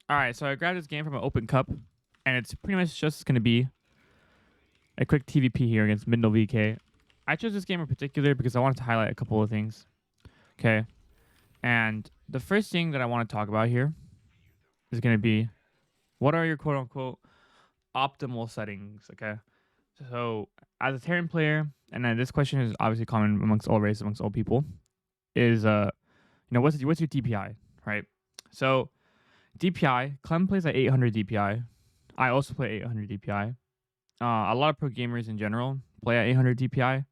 All right, so I grabbed this game from an open cup, and it's pretty much just going to be a quick TVP here against Mindle VK. I chose this game in particular because I wanted to highlight a couple of things. Okay, and the first thing that I want to talk about here is going to be what are your quote unquote optimal settings. Okay, so as a Terran player, and then this question is obviously common amongst all races, amongst all people, is what's your DPI, right? So DPI, Clem plays at 800 DPI. I also play 800 DPI. A lot of pro gamers in general play at 800 DPI.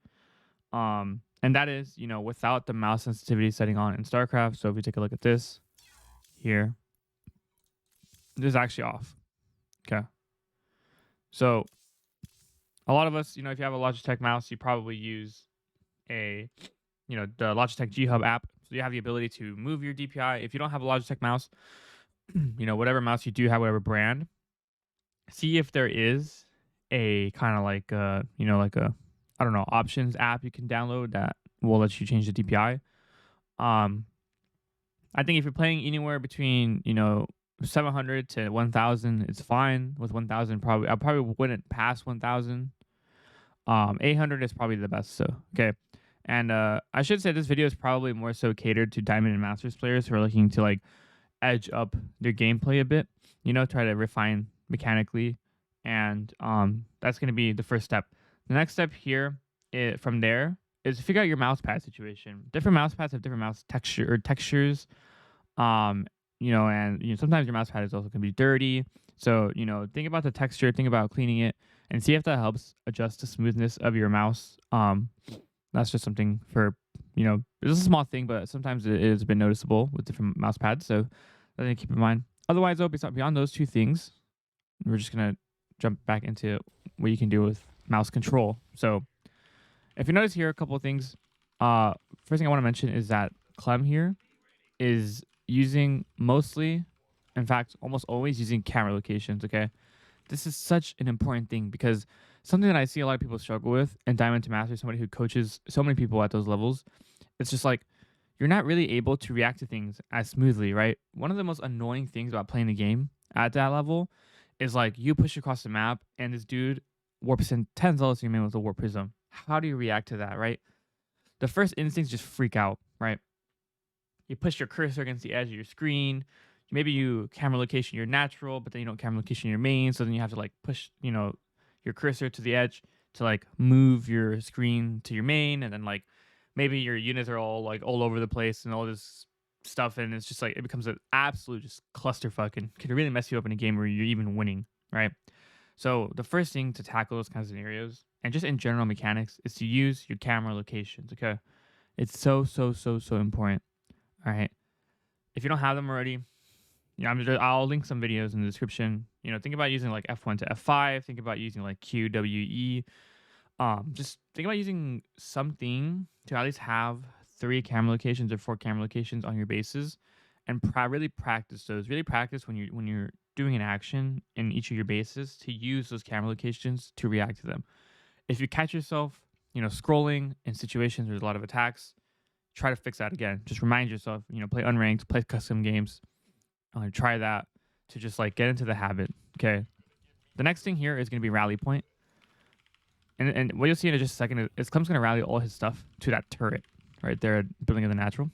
And that is, without the mouse sensitivity setting on in Starcraft. So if we take a look at this here, this is actually off. Okay. So a lot of us, if you have a Logitech mouse, you probably use the Logitech G Hub app. So you have the ability to move your DPI. If you don't have a Logitech mouse, whatever mouse you do have, whatever brand, see if there is a kind of like I don't know, options app you can download that will let you change the DPI. I think if you're playing anywhere between 700 to 1000, it's fine. With 1000, I probably wouldn't pass 1000. 800 is probably the best. So okay, and I should say this video is probably more so catered to Diamond and Masters players who are looking to like edge up their gameplay a bit. Try to refine mechanically, and that's going to be the first step. The next step here from there is to figure out your mouse pad situation. Different mouse pads have different mouse textures. And sometimes your mouse pad is also going to be dirty. So think about the texture, think about cleaning it, and see if that helps adjust the smoothness of your mouse. That's just something for it's a small thing, but sometimes it has been noticeable with different mouse pads. So something to keep in mind. Otherwise, though, beyond those two things, we're just gonna jump back into what you can do with mouse control. So if you notice here, a couple of things. First thing I want to mention is that Clem here is using mostly, in fact, almost always using camera locations. Okay, this is such an important thing because something that I see a lot of people struggle with, and Diamond to Master, somebody who coaches so many people at those levels, it's just like you're not really able to react to things as smoothly, right? One of the most annoying things about playing the game at that level is like you push across the map and this dude warps in 10 zealous human with a warp prism. How do you react to that, right? The first instincts just freak out, right? You push your cursor against the edge of your screen. Maybe you camera location your natural, but then you don't camera location your main. So then you have to like push, your cursor to the edge to like move your screen to your main. And then like maybe your units are all like all over the place and all this stuff. And it's just like it becomes an absolute just clusterfuck and can really mess you up in a game where you're even winning, right? So the first thing to tackle those kinds of scenarios and just in general mechanics is to use your camera locations. Okay. It's so important. All right. If you don't have them already, I'll link some videos in the description. Think about using like F1 to F5. Think about using like QWE. Just think about using something to at least have 3 camera locations or 4 camera locations on your bases, and really practice those. Really practice when you're doing an action in each of your bases to use those camera locations to react to them. If you catch yourself, scrolling in situations where there's a lot of attacks, try to fix that again. Just remind yourself, play unranked, play custom games. Try that to just like get into the habit. Okay. The next thing here is going to be rally point. And what you'll see in just a second is Clem's going to rally all his stuff to that turret right there at Building of the Natural.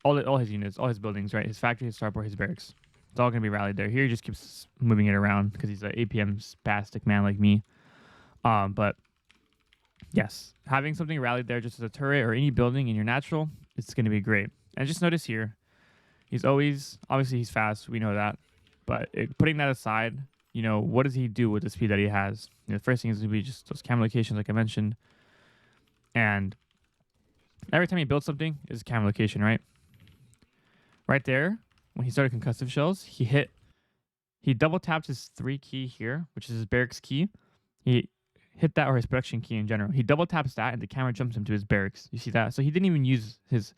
All his units, all his buildings, right? His factory, his starport, his barracks. It's all going to be rallied there. Here he just keeps moving it around because he's an APM spastic man like me. But yes, having something rallied there just as a turret or any building in your natural, it's going to be great. And just notice here, he's always, obviously he's fast, we know that. But putting that aside, what does he do with the speed that he has? The first thing is going to be just those camera locations like I mentioned. And every time he builds something, is a camera location, right? Right there, when he started concussive shells, he double tapped his 3 key here, which is his barracks key. He hit that, or his production key in general. He double taps that and the camera jumps him to his barracks. You see that? So he didn't even use his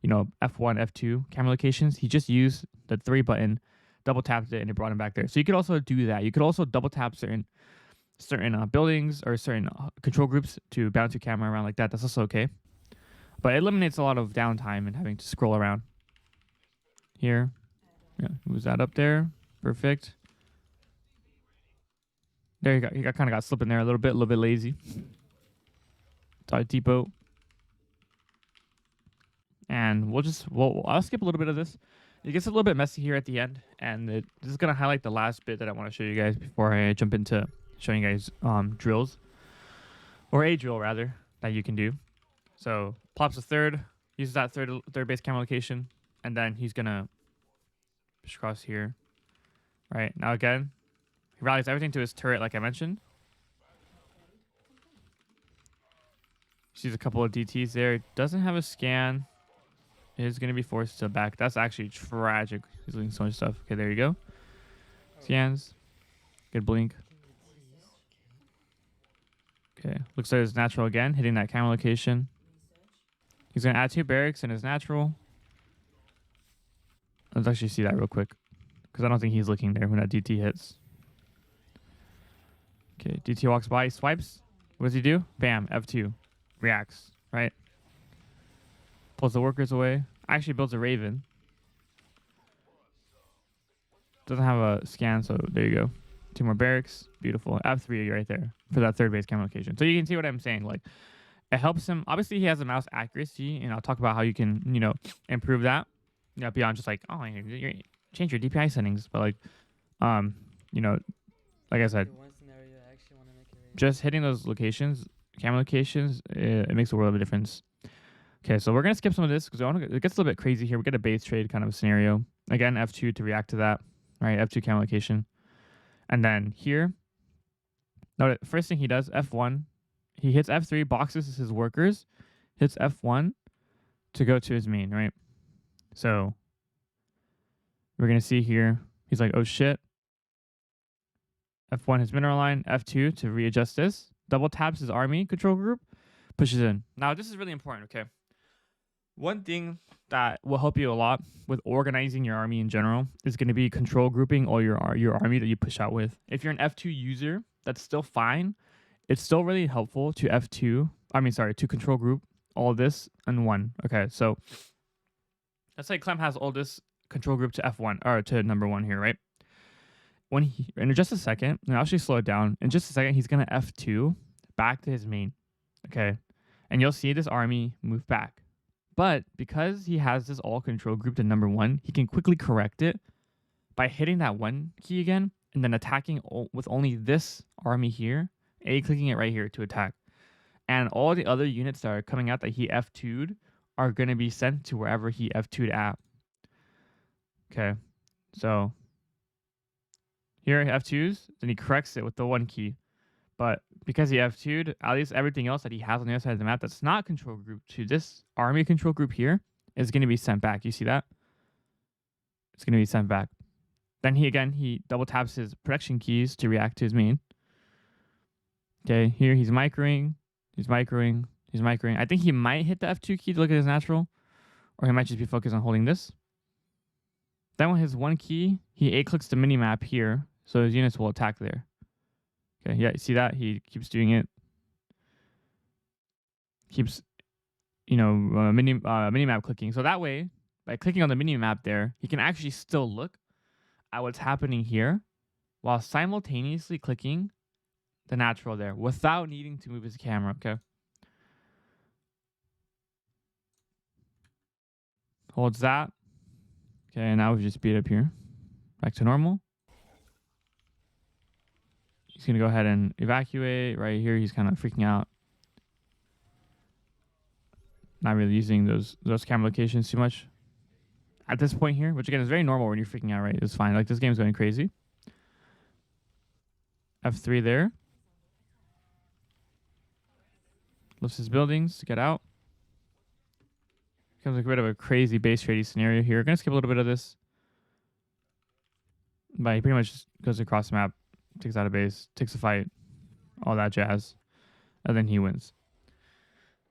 F1, F2 camera locations. He just used the 3 button, double tapped it, and it brought him back there. So you could also do that. You could also double tap certain buildings or certain control groups to bounce your camera around like that. That's also okay. But it eliminates a lot of downtime and having to scroll around. Here. Yeah, moves that up there. Perfect. There you go. He kind of got slipping there a little bit lazy. Sorry, depot. And I'll skip a little bit of this. It gets a little bit messy here at the end, and this is gonna highlight the last bit that I want to show you guys before I jump into showing you guys drills, or a drill rather, that you can do. So plops a third, uses that third base camera location, and then he's gonna push across here. Right now again, he rallies everything to his turret, like I mentioned. Sees a couple of DTs there. Doesn't have a scan. Is going to be forced to back. That's actually tragic. He's losing so much stuff. Okay, there you go. Scans. Good blink. Okay, looks like it's natural again, hitting that camera location. He's going to add 2 barracks in his natural. Let's actually see that real quick, because I don't think he's looking there when that DT hits. Okay, DT walks by, he swipes. What does he do? Bam, F2. Reacts, right? Pulls the workers away. Actually builds a Raven. Doesn't have a scan, so there you go. 2 more barracks. Beautiful. F3 right there for that third base camera location. So you can see what I'm saying. Like, it helps him. Obviously, he has a mouse accuracy, and I'll talk about how you can, improve that. Beyond just like, oh, you change your DPI settings. But like, like I said, just hitting those locations, camera locations, it makes a world of a difference. Okay, so we're going to skip some of this because it gets a little bit crazy here. We get a base trade kind of a scenario. Again, F2 to react to that, right? F2 camera location. And then here, note it, first thing he does, F1, he hits F3, boxes his workers, hits F1 to go to his main, right? So we're going to see here, he's like, oh shit. F1 his mineral line, F2 to readjust this, double taps his army control group, pushes in. Now, this is really important, okay? One thing that will help you a lot with organizing your army in general is going to be control grouping all your army that you push out with. If you're an F2 user, that's still fine. It's still really helpful to control group all this in one. Okay, so let's say Clem has all this control group to F1 or to number 1 here, right? In just a second, and I'll actually slow it down. In just a second, he's going to F2 back to his main. Okay, and you'll see this army move back. But because he has this all control group to number 1, he can quickly correct it by hitting that 1 key again and then attacking with only this army here, clicking it right here to attack. And all the other units that are coming out that he F2'd are going to be sent to wherever he F2'd at. Okay, so here he F2's, then he corrects it with the 1 key. But because he F2'd, at least everything else that he has on the other side of the map that's not control group to this army control group here is going to be sent back. You see that? It's going to be sent back. Then he double taps his protection keys to react to his main. Okay, here he's microing. I think he might hit the F2 key to look at his natural, or he might just be focused on holding this. Then with his 1 key, he A-clicks the minimap here, so his units will attack there. Okay, yeah, see that? He keeps doing it. Keeps, minimap clicking. So that way, by clicking on the minimap there, he can actually still look at what's happening here while simultaneously clicking the natural there without needing to move his camera, okay? Holds that. Okay, and now we just speed up here. Back to normal. He's going to go ahead and evacuate. Right here, he's kind of freaking out. Not really using those camera locations too much at this point here, which again is very normal when you're freaking out, right? It's fine. Like, this game's going crazy. F3 there. Lifts his buildings to get out. Becomes like a bit of a crazy base trading scenario here. We're going to skip a little bit of this. But he pretty much just goes across the map, takes out a base, takes a fight, all that jazz, and then he wins.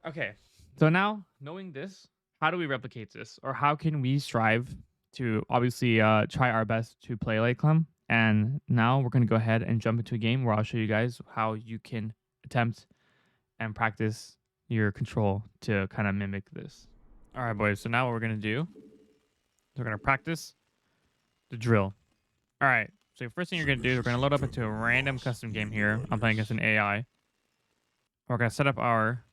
Okay, so now knowing this, how do we replicate this? Or how can we strive to obviously try our best to play like Clem? And now we're going to go ahead and jump into a game where I'll show you guys how you can attempt and practice your control to kind of mimic this. All right, boys, so now what we're going to do is we're going to practice the drill. All right. So first thing you're gonna do is we're gonna load up into a random custom game here. I'm playing against an AI. We're gonna set up our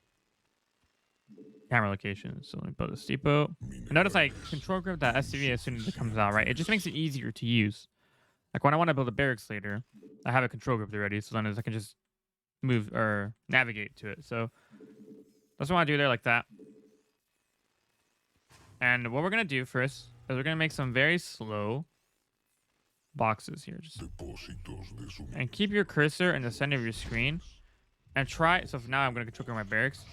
camera location. So let me build a depot. And notice I control group that SCV as soon as it comes out, right? It just makes it easier to use. Like when I want to build a barracks later, I have a control group already, so then I can just move or navigate to it. So that's what I want to do there like that. And what we're gonna do first is we're gonna make some very slow boxes here. And keep your cursor in the center of your screen. And try, so for now I'm gonna control group my barracks.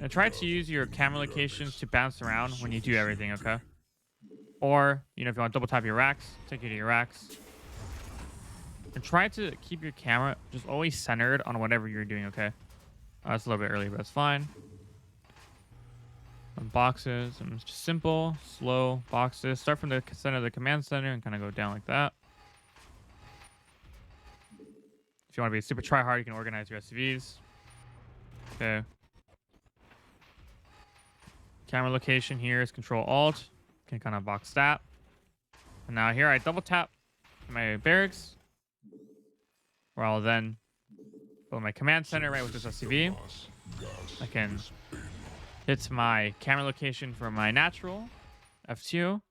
And try to use your camera locations to bounce around when you do everything, okay? Or, you know, if you want to double tap your racks, take you to your racks. And try to keep your camera just always centered on whatever you're doing, okay? That's a little bit early, but that's fine. Some boxes, and it's just simple, slow boxes. Start from the center of the command center and kind of go down like that. If you want to be super try hard, you can organize your SCVs. Okay. Camera location here is Control Alt. Can kind of box that. And now here I double tap my barracks, where I'll then build my command center right with this SCV. I can hit my camera location for my natural F2.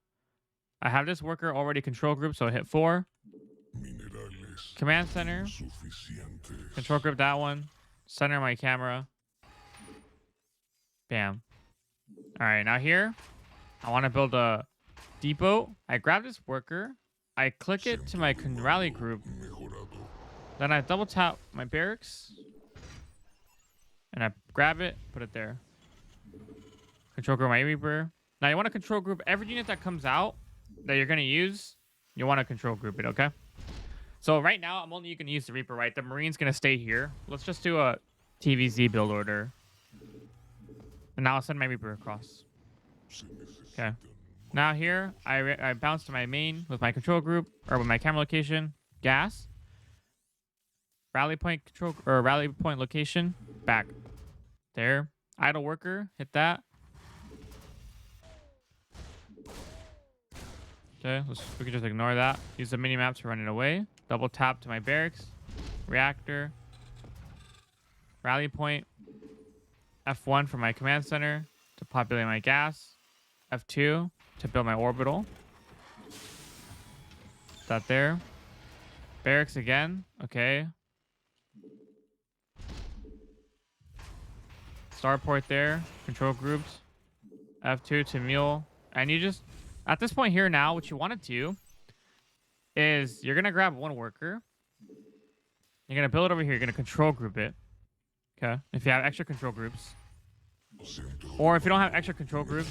I have this worker already control group, so I hit 4. Command center, control group that one, center my camera. Bam. All right, now here I want to build a depot. I grab this worker, I click it to my rally group, then I double tap my barracks, and I grab it, put it there. Control group my Reaper. Now you want to control group every unit that comes out that you're going to use. You want to control group it, okay? So right now I'm only going to use the Reaper, right? The Marine's going to stay here. Let's just do a TVZ build order. And now I'll send my Reaper across. Okay. Now here, I bounce to my main with my control group, or with my camera location, gas. Rally point control, or rally point location, back. There. Idle worker, hit that. Okay, we can just ignore that. Use the mini map to run it away. Double tap to my barracks, reactor, rally point. F1 for my command center to populate my gas. F2 to build my orbital. That there. Barracks again. Okay. Starport there. Control groups. F2 to mule. And you just, at this point here now, what you want to do is you're going to grab one worker. You're going to build it over here. You're going to control group it. Okay. If you have extra control groups. Or if you don't have extra control groups,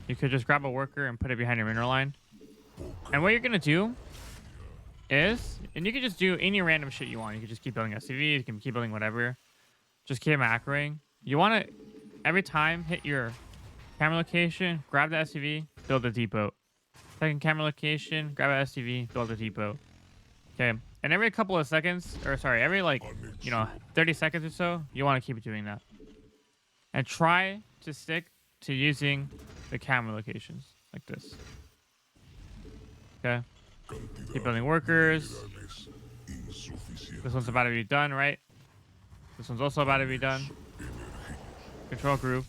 you could just grab a worker and put it behind your mineral line. And what you're going to do is, and you can just do any random shit you want. You can just keep building SCVs. You can keep building whatever. Just keep macroing. You want to, every time, hit your camera location, grab the SCV, build a depot. Second camera location, grab an SCV, build a depot. Okay. And every couple of seconds, or sorry, every 30 seconds or so, you want to keep doing that. And try to stick to using the camera locations like this. Okay. Keep building workers. This one's about to be done, right? This one's also about to be done. Control group.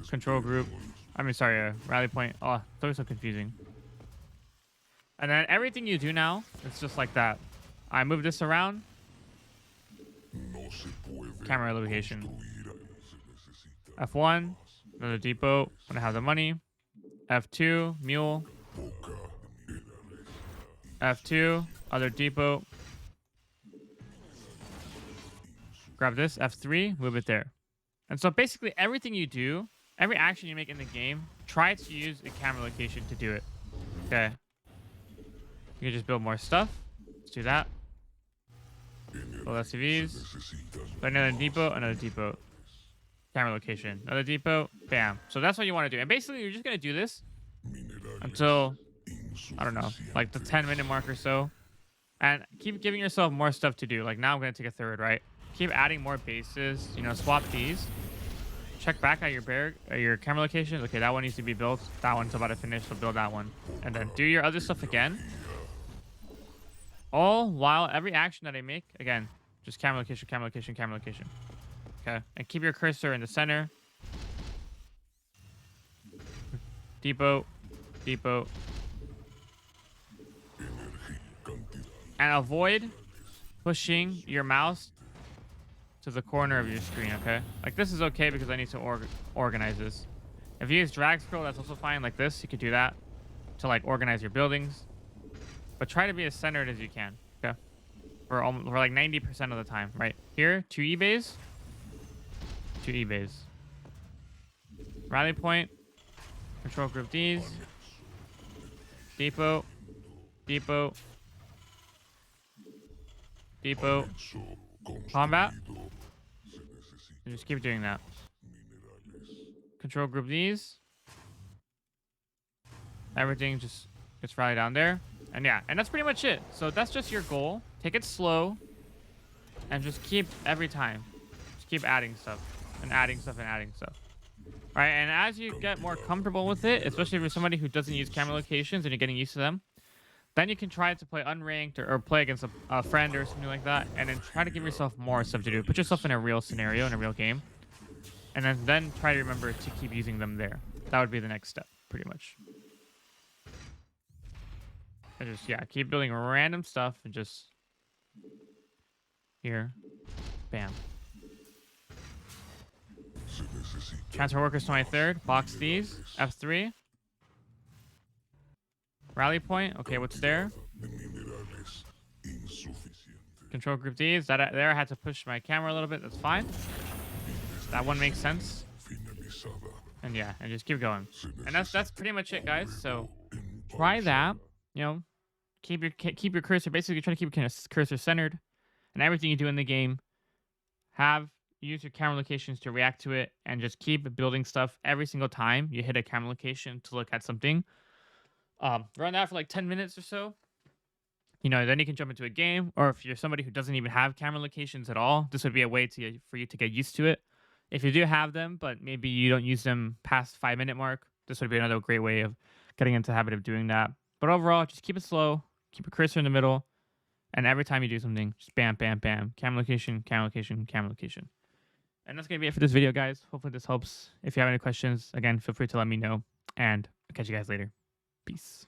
Control group. I mean, sorry, rally point. Oh, it's always so confusing. And then everything you do now, it's just like that. I move this around. Camera location. F1, another depot when I have the money. F2, mule. F2, other depot. Grab this, F3, move it there. And so basically everything you do, every action you make in the game, try to use a camera location to do it. Okay. You can just build more stuff. Let's do that. Build SCVs. Another depot. Camera location. Another depot. Bam. So that's what you want to do. And basically, you're just going to do this until, I don't know, like the 10-minute mark or so. And keep giving yourself more stuff to do. Like now I'm going to take a third, right? Keep adding more bases. You know, swap these. check back at your camera locations. Okay, that one needs to be built. That one's about to finish, so build that one. And then do your other stuff again. All while every action that I make, again, just camera location, camera location, camera location. Okay, and keep your cursor in the center. Depot, depot. And avoid pushing your mouse to the corner of your screen, okay? Like, this is okay because I need to organize this. If you use drag scroll, that's also fine. Like this, you could do that to, like, organize your buildings. But try to be as centered as you can, okay? For like 90% of the time, right? Here, 2 E-bays. 2 E-bays. Rally point. Control group these. Depot. Depot. Depot. Combat. And just keep doing that. Control group these. Everything just gets rallied down there. And yeah, and that's pretty much it. So that's just your goal. Take it slow. And just keep every time. Just keep adding stuff. And adding stuff and adding stuff. Alright, and as you get more comfortable with it, especially if you're somebody who doesn't use camera locations and you're getting used to them, then you can try to play unranked or play against a friend or something like that, and then try to give yourself more stuff to do. Put yourself in a real scenario, in a real game, and then try to remember to keep using them there. That would be the next step, pretty much. And just, yeah, keep building random stuff and just... Here. Bam. Transfer workers 23rd. Box these. F3. Rally point. Okay, what's there? Control group these. That there I had to push my camera a little bit. That's fine. That one makes sense. And yeah, and just keep going. And that's pretty much it, guys. So try that. You know, keep your cursor. Basically, try to keep your cursor centered, and everything you do in the game, use your camera locations to react to it, and just keep building stuff every single time you hit a camera location to look at something. Run that for like 10 minutes or so. You know, then you can jump into a game, or if you're somebody who doesn't even have camera locations at all, this would be a way for you to get used to it. If you do have them, but maybe you don't use them past 5-minute mark, this would be another great way of getting into the habit of doing that. But overall, just keep it slow, keep your cursor in the middle, and every time you do something, just bam, bam, bam, camera location, camera location, camera location. And that's going to be it for this video, guys. Hopefully this helps. If you have any questions, again, feel free to let me know, and I'll catch you guys later. Peace.